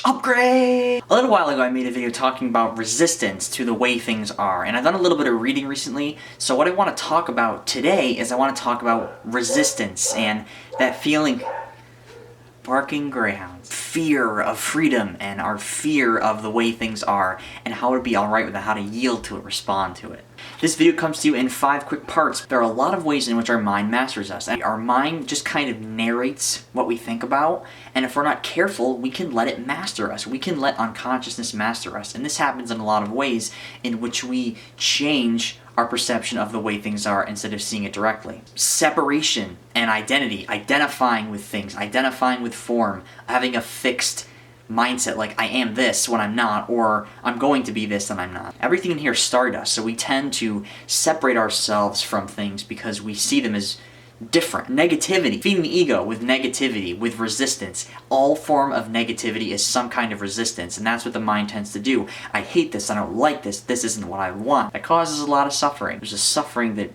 Upgrade! A little while ago I made a video talking about resistance to the way things are, and I've done a little bit of reading recently, so what I want to talk about today is I want to talk about resistance and that feeling, barking greyhounds, fear of freedom and our fear of the way things are and how to be alright with it, how to yield to it, respond to it. This video comes to you in 5 quick parts. There are a lot of ways in which our mind masters us. Our mind just kind of narrates what we think about, and if we're not careful, we can let it master us. We can let unconsciousness master us, and this happens in a lot of ways in which we change our perception of the way things are instead of seeing it directly. Separation and identity, identifying with things, identifying with form, having a fixed mindset like I am this when I'm not, or I'm going to be this and I'm not. Everything in here is stardust, so we tend to separate ourselves from things because we see them as different. Negativity, feeding the ego with negativity, with resistance. All form of negativity is some kind of resistance, and that's what the mind tends to do. I hate this, I don't like this, this isn't what I want. That causes a lot of suffering. There's a suffering that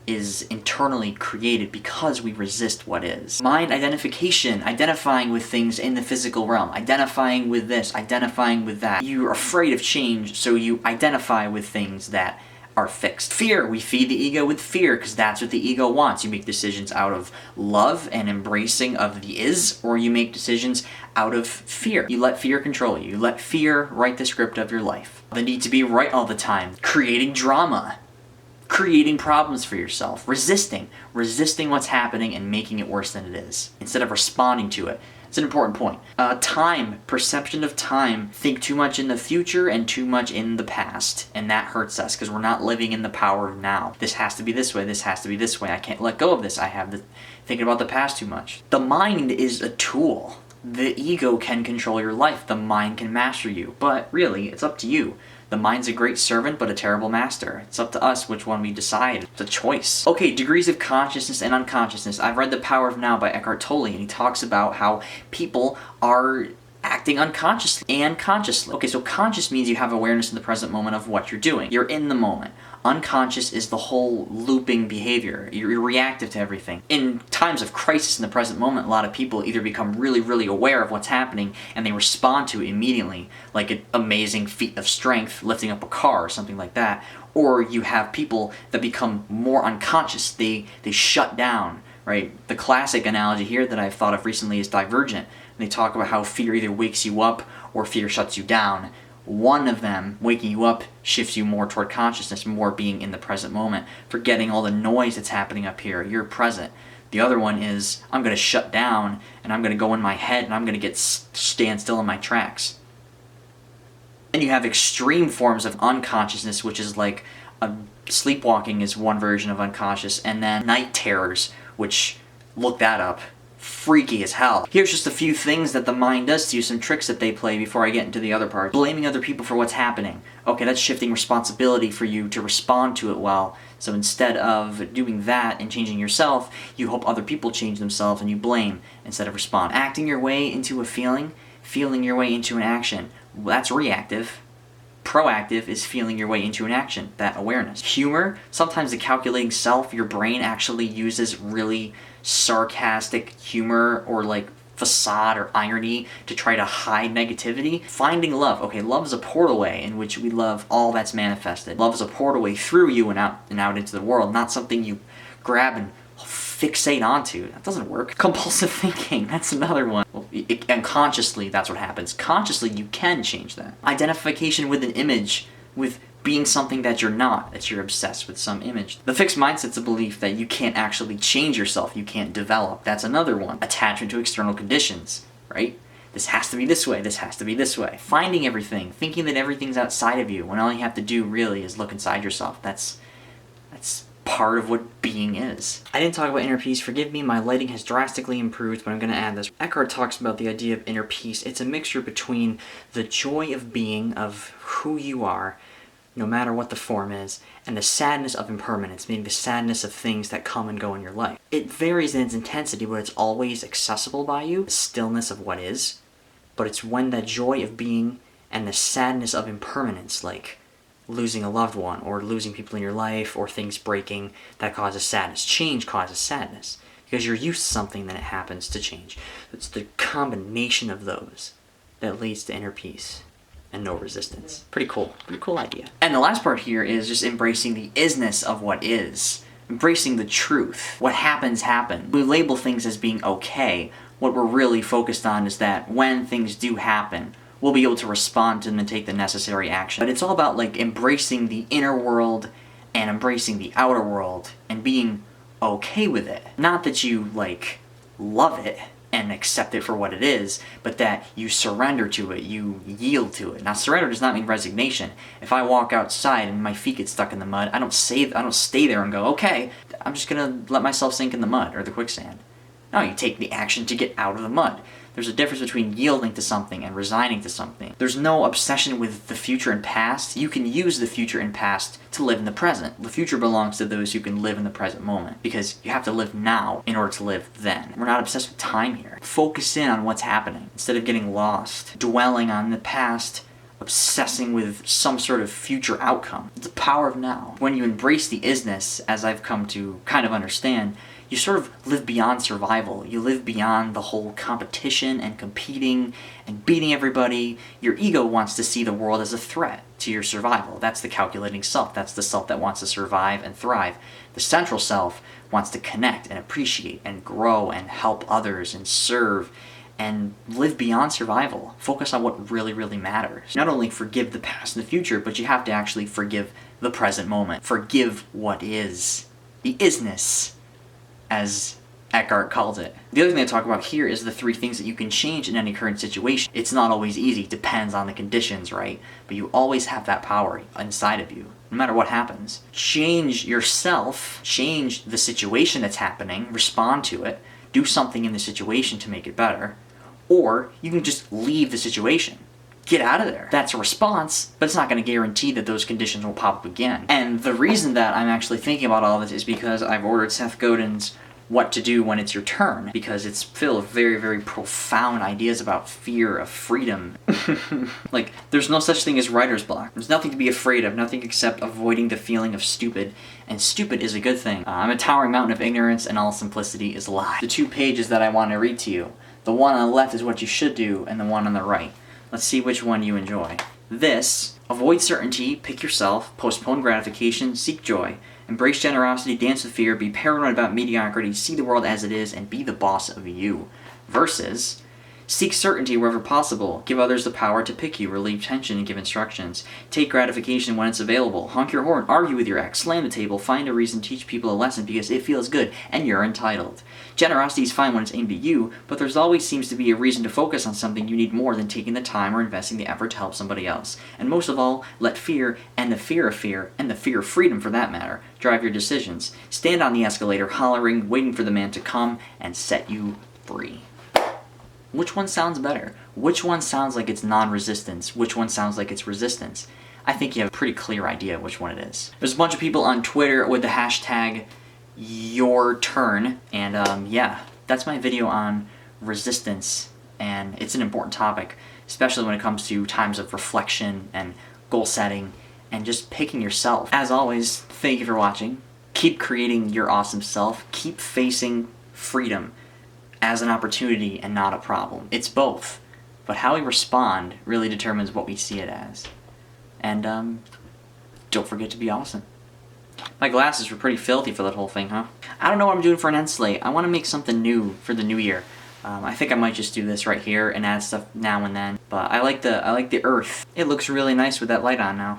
is internally created because we resist what is. Mind identification, identifying with things in the physical realm, identifying with this, identifying with that. You're afraid of change, so you identify with things that are fixed. Fear, we feed the ego with fear because that's what the ego wants. You make decisions out of love and embracing of the is, or you make decisions out of fear. You let fear control you. You let fear write the script of your life. The need to be right all the time, creating drama, creating problems for yourself, resisting what's happening and making it worse than it is, instead of responding to it. It's an important point. Time, perception of time. Think too much in the future and too much in the past, and that hurts us because we're not living in the power of now. This has to be this way, this has to be this way, I can't let go of this, I have the thinking about the past too much. The mind is a tool. The ego can control your life, the mind can master you, but really, it's up to you. The mind's a great servant, but a terrible master. It's up to us which one we decide. It's a choice. Okay, degrees of consciousness and unconsciousness. I've read The Power of Now by Eckhart Tolle, and he talks about how people are acting unconsciously and consciously. Okay, so conscious means you have awareness in the present moment of what you're doing. You're in the moment. Unconscious is the whole looping behavior. You're reactive to everything. In times of crisis in the present moment, a lot of people either become really, really aware of what's happening and they respond to it immediately, like an amazing feat of strength, lifting up a car or something like that. Or you have people that become more unconscious. They shut down, right? The classic analogy here that I've thought of recently is Divergent. They talk about how fear either wakes you up or fear shuts you down. One of them, waking you up, shifts you more toward consciousness, more being in the present moment, forgetting all the noise that's happening up here. You're present. The other one is, I'm going to shut down, and I'm going to go in my head, and I'm going to stand still in my tracks. Then you have extreme forms of unconsciousness, which is like sleepwalking is one version of unconscious, and then night terrors, which, look that up. Freaky as hell. Here's just a few things that the mind does to you, some tricks that they play before I get into the other part. Blaming other people for what's happening. Okay, that's shifting responsibility for you to respond to it well. So instead of doing that and changing yourself, you hope other people change themselves and you blame instead of respond. Acting your way into a feeling, feeling your way into an action. Well, that's reactive. Proactive is feeling your way into an action, that awareness. Humor, sometimes the calculating self, your brain actually uses really sarcastic humor or like facade or irony to try to hide negativity. Finding love. Okay, love is a portalway in which we love all that's manifested. Love is a portalway through you and out into the world, not something you grab and fixate onto. That doesn't work. Compulsive thinking, that's another one. Well, and consciously, that's what happens. Consciously, you can change that. Identification with an image, with being something that you're not, that you're obsessed with some image. The fixed mindset's a belief that you can't actually change yourself, you can't develop. That's another one. Attachment to external conditions, right? This has to be this way, this has to be this way. Finding everything, thinking that everything's outside of you, when all you have to do really is look inside yourself. That's part of what being is. I didn't talk about inner peace. Forgive me, my lighting has drastically improved, but I'm going to add this. Eckhart talks about the idea of inner peace. It's a mixture between the joy of being, of who you are, no matter what the form is, and the sadness of impermanence, meaning the sadness of things that come and go in your life. It varies in its intensity, but it's always accessible by you, the stillness of what is, but it's when that joy of being and the sadness of impermanence, like losing a loved one, or losing people in your life, or things breaking, that causes sadness. Change causes sadness, because you're used to something, then it happens to change. It's the combination of those that leads to inner peace and no resistance. Pretty cool idea. And the last part here is just embracing the isness of what is. Embracing the truth. What happens, happen. We label things as being okay. What we're really focused on is that when things do happen, we'll be able to respond to them and take the necessary action. But it's all about like embracing the inner world and embracing the outer world and being okay with it. Not that you like love it and accept it for what it is, but that you surrender to it, you yield to it. Now surrender does not mean resignation. If I walk outside and my feet get stuck in the mud, I don't stay there and go, okay, I'm just gonna let myself sink in the mud or the quicksand. No, you take the action to get out of the mud. There's a difference between yielding to something and resigning to something. There's no obsession with the future and past. You can use the future and past to live in the present. The future belongs to those who can live in the present moment, because you have to live now in order to live then. We're not obsessed with time here. Focus in on what's happening instead of getting lost, dwelling on the past, obsessing with some sort of future outcome. It's the power of now. When you embrace the isness, as I've come to kind of understand, you sort of live beyond survival. You live beyond the whole competition and competing and beating everybody. Your ego wants to see the world as a threat to your survival. That's the calculating self. That's the self that wants to survive and thrive. The central self wants to connect and appreciate and grow and help others and serve and live beyond survival. Focus on what really, really matters. Not only forgive the past and the future, but you have to actually forgive the present moment. Forgive what is. The isness, as Eckhart calls it. The other thing I talk about here is the 3 things that you can change in any current situation. It's not always easy, depends on the conditions, right? But you always have that power inside of you, no matter what happens. Change yourself, change the situation that's happening, respond to it, do something in the situation to make it better, or you can just leave the situation. Get out of there. That's a response, but it's not going to guarantee that those conditions will pop up again. And the reason that I'm actually thinking about all this is because I've ordered Seth Godin's What to Do When It's Your Turn, because it's filled with very, very profound ideas about fear of freedom. Like, there's no such thing as writer's block. There's nothing to be afraid of, nothing except avoiding the feeling of stupid, and stupid is a good thing. I'm a towering mountain of ignorance, and all simplicity is a lie. The 2 pages that I want to read to you, the one on the left is what you should do, and the one on the right. Let's see which one you enjoy. This, avoid certainty, pick yourself, postpone gratification, seek joy, embrace generosity, dance with fear, be paranoid about mediocrity, see the world as it is, and be the boss of you. Versus, seek certainty wherever possible, give others the power to pick you, relieve tension, and give instructions. Take gratification when it's available, honk your horn, argue with your ex, slam the table, find a reason, teach people a lesson because it feels good, and you're entitled. Generosity is fine when it's aimed at you, but there's always seems to be a reason to focus on something you need more than taking the time or investing the effort to help somebody else. And most of all, let fear, and the fear of fear, and the fear of freedom for that matter, drive your decisions. Stand on the escalator, hollering, waiting for the man to come and set you free. Which one sounds better? Which one sounds like it's non-resistance? Which one sounds like it's resistance? I think you have a pretty clear idea of which one it is. There's a bunch of people on Twitter with the hashtag #YourTurn, and yeah, that's my video on resistance, and it's an important topic, especially when it comes to times of reflection and goal setting and just picking yourself. As always, thank you for watching. Keep creating your awesome self. Keep facing freedom as an opportunity and not a problem. It's both, but how we respond really determines what we see it as. And don't forget to be awesome. My glasses were pretty filthy for that whole thing, huh? I don't know what I'm doing for an end slate. I want to make something new for the new year. I think I might just do this right here and add stuff now and then. But I like the earth. It looks really nice with that light on now.